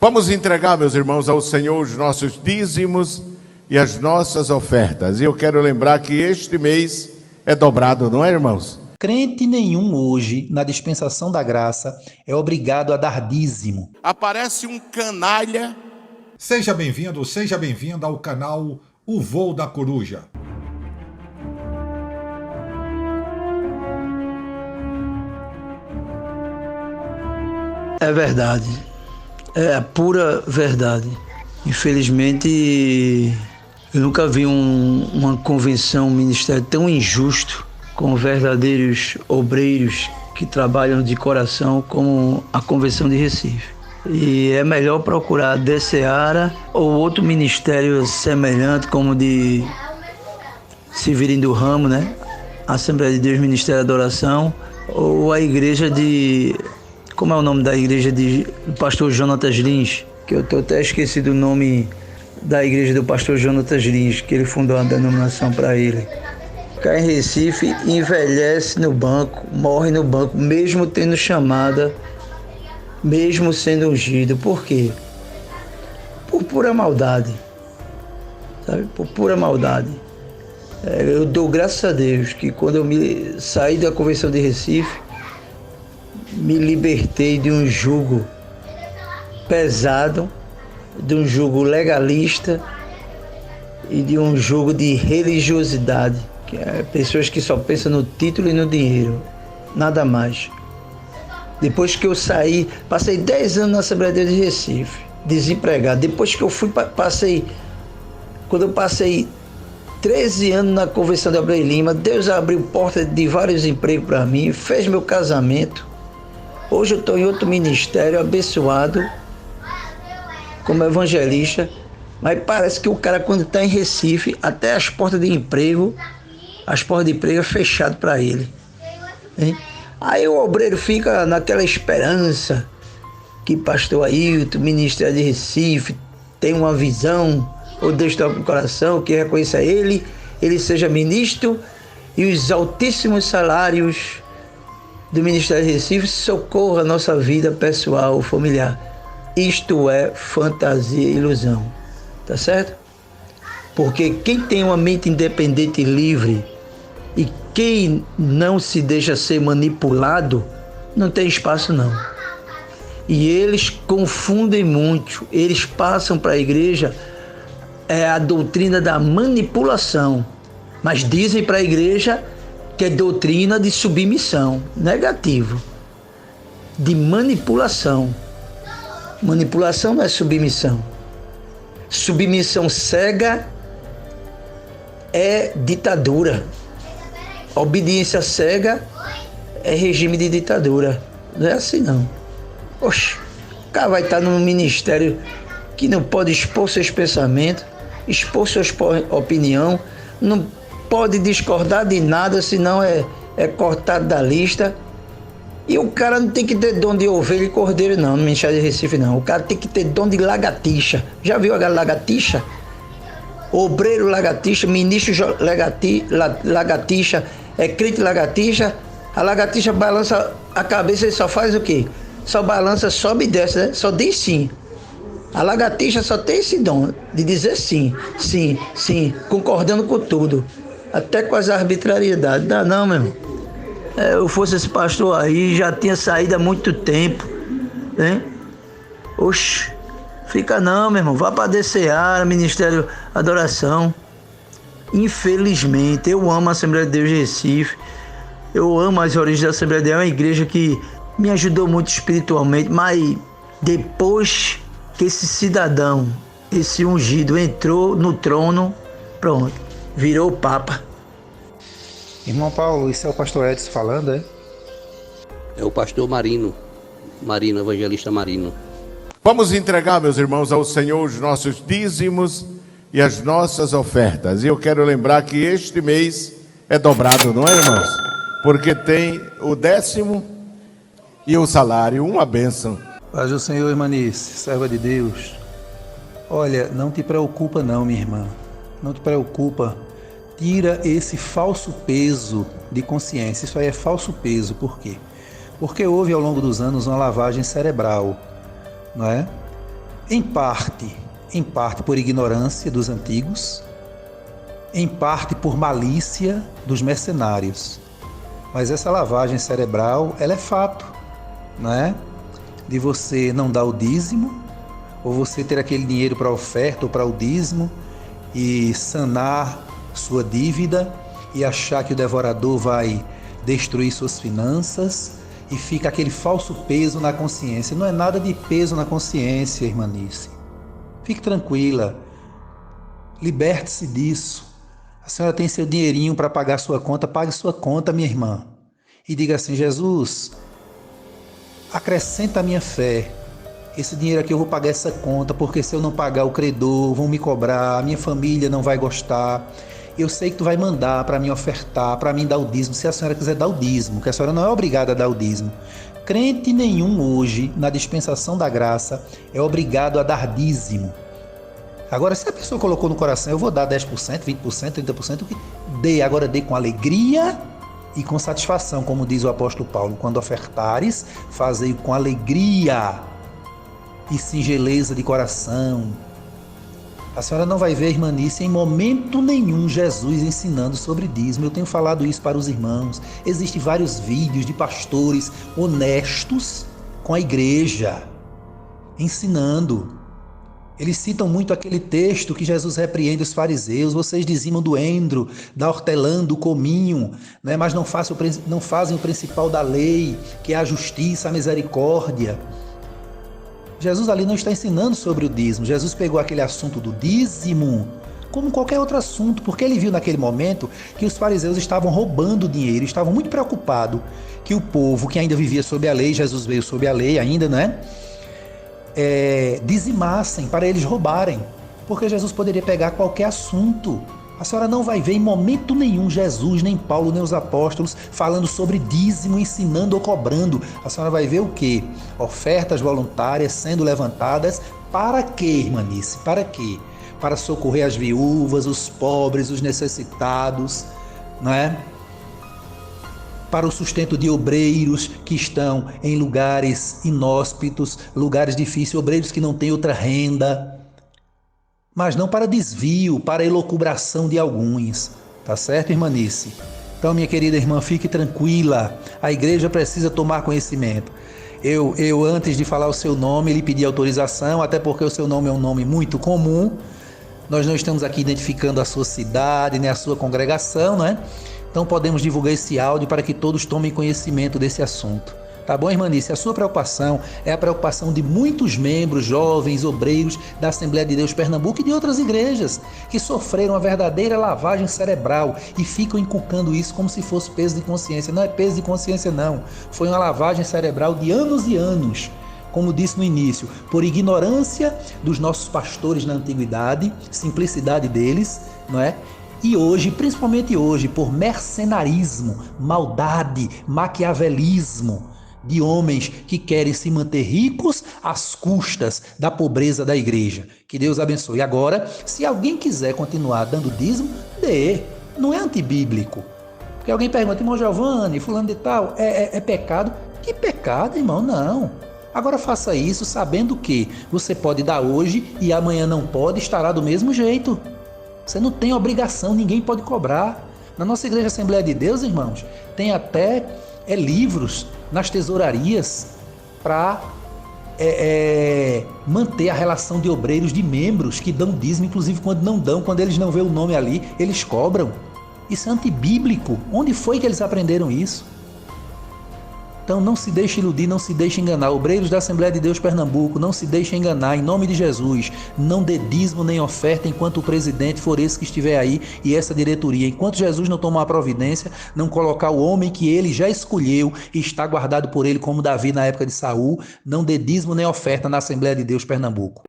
Vamos entregar, meus irmãos, ao Senhor os nossos dízimos e as nossas ofertas. E eu quero lembrar que este mês é dobrado, não é, irmãos? Crente nenhum hoje, na dispensação da graça, é obrigado a dar dízimo. Aparece um canalha. Seja bem-vindo, seja bem-vinda ao canal O Voo da Coruja. É verdade, é a pura verdade. Infelizmente, eu nunca vi uma convenção, um ministério tão injusto, com verdadeiros obreiros que trabalham de coração como a Convenção de Recife. E é melhor procurar DCEARA ou outro ministério semelhante, como de Severino do Ramo, né? Assembleia de Deus, Ministério da Adoração, ou a igreja de... Como é o nome da igreja do pastor Jonatas Lins? Que eu estou até esquecido o nome da igreja do pastor Jonatas Lins, que ele fundou uma denominação para ele. Cá em Recife, envelhece no banco, morre no banco, mesmo tendo chamada, mesmo sendo ungido. Por quê? Por pura maldade, sabe? Por pura maldade. Eu dou graças a Deus que quando eu me saí da Convenção de Recife, me libertei de um jugo pesado, de um jugo legalista e de um jugo de religiosidade, que é pessoas que só pensam no título e no dinheiro, nada mais. Depois que eu saí, passei 10 anos na Assembleia de Deus de Recife, desempregado. Depois que eu fui, quando eu passei 13 anos na Convenção de Abreu e Lima, Deus abriu porta de vários empregos para mim, fez meu casamento. Hoje eu estou em outro ministério, abençoado, como evangelista, mas parece que o cara, quando está em Recife, até as portas de emprego é fechado para ele. Hein? Aí o obreiro fica naquela esperança que pastor Ailton, ministério de Recife, tem uma visão, ou Deus toca no coração, que reconheça ele seja ministro e os altíssimos salários do Ministério de Recife socorra a nossa vida pessoal, familiar. Isto é fantasia e ilusão, tá certo? Porque quem tem uma mente independente e livre e quem não se deixa ser manipulado, não tem espaço não. E eles confundem muito, eles passam para a igreja a doutrina da manipulação, mas dizem para a igreja que é doutrina de submissão, negativo, de manipulação. Manipulação não é submissão. Submissão cega é ditadura. Obediência cega é regime de ditadura. Não é assim não. Oxe, o cara vai estar num ministério que não pode expor seus pensamentos, expor sua opinião, não pode discordar de nada, senão é cortado da lista. E o cara não tem que ter dom de ovelha e cordeiro não, no Ministério de Recife não. O cara tem que ter dom de lagartixa. Já viu a lagartixa? Obreiro lagartixa, ministro lagartixa, crente lagartixa. A lagartixa balança a cabeça e só faz o quê? Só balança, sobe e desce, né? Só diz sim. A lagartixa só tem esse dom de dizer sim, sim, sim, concordando com tudo. Até com as arbitrariedades. Não, meu irmão. Eu fosse esse pastor aí, já tinha saído há muito tempo, né? Oxe, fica não, meu irmão. Vá para DCEARA, Ministério Adoração. Infelizmente, eu amo a Assembleia de Deus de Recife. Eu amo as origens da Assembleia de Deus. É uma igreja que me ajudou muito espiritualmente, mas depois que esse cidadão, esse ungido, entrou no trono, pronto, virou o Papa. Irmão Paulo, isso é o pastor Edson falando, é? É o pastor Marino, evangelista Marino. Vamos entregar, meus irmãos, ao Senhor os nossos dízimos e as nossas ofertas. E eu quero lembrar que este mês é dobrado, não é, irmãos? Porque tem o 10º e o salário, uma bênção. Paz do Senhor, irmanice, serva de Deus. Olha, não te preocupa não, minha irmã. Não te preocupa. Tira esse falso peso de consciência. Isso aí é falso peso. Por quê? Porque houve ao longo dos anos uma lavagem cerebral, não é? em parte por ignorância dos antigos, em parte por malícia dos mercenários. Mas essa lavagem cerebral, ela é fato, não é? De você não dar o dízimo, ou você ter aquele dinheiro para a oferta ou para o dízimo e sanar sua dívida e achar que o devorador vai destruir suas finanças e fica aquele falso peso na consciência. Não é nada de peso na consciência, irmanice. Fique tranquila, liberte-se disso. A senhora tem seu dinheirinho para pagar sua conta, pague sua conta, minha irmã. E diga assim: Jesus, acrescenta a minha fé. Esse dinheiro aqui eu vou pagar essa conta, porque se eu não pagar o credor, vão me cobrar, a minha família não vai gostar. Eu sei que tu vai mandar para mim ofertar, para mim dar o dízimo, se a senhora quiser dar o dízimo, que a senhora não é obrigada a dar o dízimo. Crente nenhum hoje, na dispensação da graça, é obrigado a dar dízimo. Agora, se a pessoa colocou no coração, eu vou dar 10%, 20%, 30%, o que dê. Agora dê com alegria e com satisfação, como diz o apóstolo Paulo: quando ofertares, fazei com alegria e singeleza de coração. A senhora não vai ver, irmanice, em momento nenhum Jesus ensinando sobre dízimo. Eu tenho falado isso para os irmãos. Existem vários vídeos de pastores honestos com a igreja, ensinando. Eles citam muito aquele texto que Jesus repreende os fariseus: vocês dizimam do endro, da hortelã, do cominho, né? Mas não fazem o principal da lei, que é a justiça, a misericórdia. Jesus ali não está ensinando sobre o dízimo. Jesus pegou aquele assunto do dízimo como qualquer outro assunto, porque ele viu naquele momento que os fariseus estavam roubando dinheiro, estavam muito preocupados que o povo que ainda vivia sob a lei, Jesus veio sob a lei ainda, né? Dizimassem para eles roubarem, porque Jesus poderia pegar qualquer assunto. A senhora não vai ver em momento nenhum Jesus, nem Paulo, nem os apóstolos falando sobre dízimo, ensinando ou cobrando. A senhora vai ver o quê? Ofertas voluntárias sendo levantadas. Para quê, irmanice? Para quê? Para socorrer as viúvas, os pobres, os necessitados, não é? Para o sustento de obreiros que estão em lugares inóspitos, lugares difíceis, obreiros que não têm outra renda, mas não para desvio, para elucubração de alguns. Tá certo, irmanice? Então, minha querida irmã, fique tranquila. A igreja precisa tomar conhecimento. Eu antes de falar o seu nome, lhe pedi autorização, até porque o seu nome é um nome muito comum. Nós não estamos aqui identificando a sua cidade, nem a sua congregação, não é? Então podemos divulgar esse áudio para que todos tomem conhecimento desse assunto. Tá bom, irmanice? A sua preocupação é a preocupação de muitos membros, jovens, obreiros da Assembleia de Deus Pernambuco e de outras igrejas que sofreram uma verdadeira lavagem cerebral e ficam inculcando isso como se fosse peso de consciência. Não é peso de consciência, não. Foi uma lavagem cerebral de anos e anos, como disse no início, por ignorância dos nossos pastores na antiguidade, simplicidade deles, não é? E hoje, principalmente hoje, por mercenarismo, maldade, maquiavelismo de homens que querem se manter ricos às custas da pobreza da igreja. Que Deus abençoe. Agora, se alguém quiser continuar dando dízimo, dê. Não é antibíblico. Porque alguém pergunta: irmão Giovanni, fulano de tal, é pecado? Que pecado, irmão? Não. Agora faça isso sabendo que você pode dar hoje e amanhã não pode, estará do mesmo jeito. Você não tem obrigação, ninguém pode cobrar. Na nossa Igreja Assembleia de Deus, irmãos, tem até livros nas tesourarias para manter a relação de obreiros, de membros que dão dízimo, inclusive quando não dão, quando eles não vêem o nome ali, eles cobram. Isso é antibíblico. Onde foi que eles aprenderam isso? Então não se deixe iludir, não se deixe enganar. Obreiros da Assembleia de Deus Pernambuco, não se deixe enganar, em nome de Jesus. Não dê dízimo nem oferta enquanto o presidente for esse que estiver aí e essa diretoria. Enquanto Jesus não tomar a providência, não colocar o homem que ele já escolheu e está guardado por ele, como Davi na época de Saul, não dê dízimo nem oferta na Assembleia de Deus Pernambuco.